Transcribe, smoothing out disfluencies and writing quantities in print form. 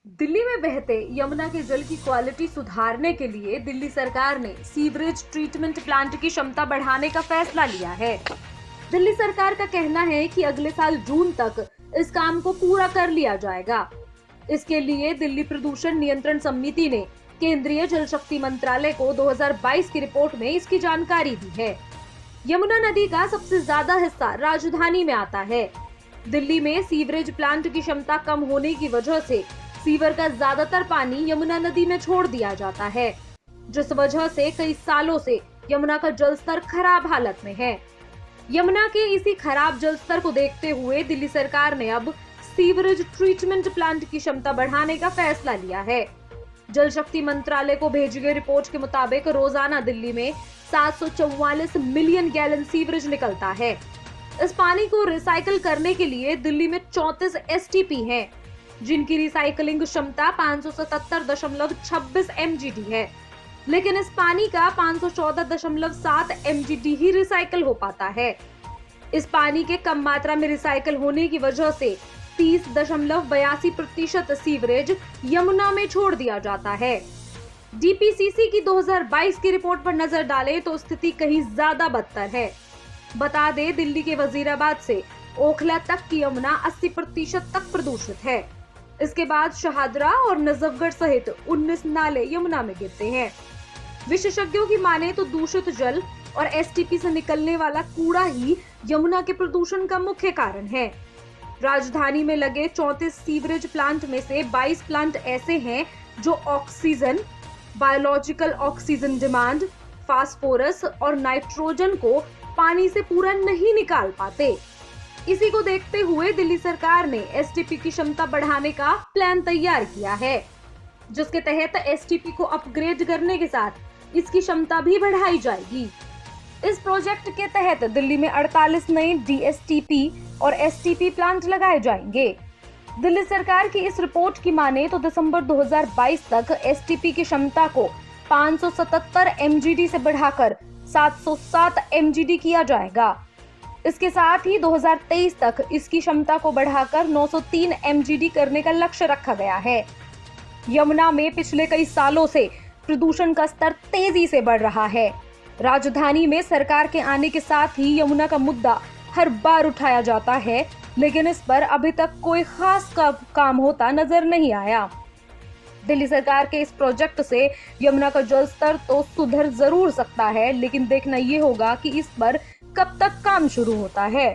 दिल्ली में बहते यमुना के जल की क्वालिटी सुधारने के लिए दिल्ली सरकार ने सीवरेज ट्रीटमेंट प्लांट की क्षमता बढ़ाने का फैसला लिया है। दिल्ली सरकार का कहना है कि अगले साल जून तक इस काम को पूरा कर लिया जाएगा। इसके लिए दिल्ली प्रदूषण नियंत्रण समिति ने केंद्रीय जल शक्ति मंत्रालय को 2022 की रिपोर्ट में इसकी जानकारी दी है। यमुना नदी का सबसे ज्यादा हिस्सा राजधानी में आता है। दिल्ली में सीवरेज प्लांट की क्षमता कम होने की वजह से सीवर का ज्यादातर पानी यमुना नदी में छोड़ दिया जाता है, जिस वजह से कई सालों से यमुना का जल स्तर खराब हालत में है। यमुना के इसी खराब जल स्तर को देखते हुए दिल्ली सरकार ने अब सीवरेज ट्रीटमेंट प्लांट की क्षमता बढ़ाने का फैसला लिया है। जल शक्ति मंत्रालय को भेजी गई रिपोर्ट के मुताबिक रोजाना दिल्ली में 744 मिलियन गैलन सीवरेज निकलता है। इस पानी को रिसाइकल करने के लिए दिल्ली में 34 एसटीपी हैं, जिनकी रिसाइकलिंग क्षमता 577.26 mgd है, लेकिन इस पानी का 514.7 mgd ही रिसाइकल हो पाता है। इस पानी के कम मात्रा में रिसाइकल होने की वजह से 30.82% सीवरेज यमुना में छोड़ दिया जाता है। डीपीसीसी की 2022 की रिपोर्ट पर नजर डालें तो स्थिति कहीं ज्यादा बदतर है। बता दें, दिल्ली के वजीराबाद से ओखला तक की यमुना 80% तक प्रदूषित है। इसके बाद शहादरा और नजफगढ़ सहित 19 नाले यमुना में गिरते हैं। विशेषज्ञों की माने तो दूषित जल और एसटीपी से निकलने वाला कूड़ा ही यमुना के प्रदूषण का मुख्य कारण है। राजधानी में लगे 34 सीवरेज प्लांट में से 22 प्लांट ऐसे हैं जो oxygen, biological oxygen demand, phosphorus और नाइट्रोजन को पानी से पूरा नहीं निकाल पाते। इसी को देखते हुए दिल्ली सरकार ने एसटीपी की क्षमता बढ़ाने का प्लान तैयार किया है, जिसके तहत एसटीपी को अपग्रेड करने के साथ इसकी क्षमता भी बढ़ाई जाएगी। इस प्रोजेक्ट के तहत दिल्ली में 48 नए डीएसटीपी और एसटीपी प्लांट लगाए जाएंगे। दिल्ली सरकार की इस रिपोर्ट की माने तो दिसंबर 2022 तक एसटीपी की क्षमता को 577 एमजीडी से बढ़ाकर 707 एमजीडी किया जाएगा। इसके साथ ही 2023 तक इसकी क्षमता को बढ़ाकर 903 एमजीडी करने का लक्ष्य रखा गया है। यमुना में पिछले कई सालों से प्रदूषण का स्तर तेजी से बढ़ रहा है। राजधानी में सरकार के आने के साथ ही यमुना का मुद्दा हर बार उठाया जाता है, लेकिन इस पर अभी तक कोई खास काम होता नजर नहीं आया। दिल्ली सरकार के इस प्रोजेक्ट से यमुना का जल स्तर तो सुधर जरूर सकता है, लेकिन देखना ये होगा कि इस पर कब तक काम शुरू होता है।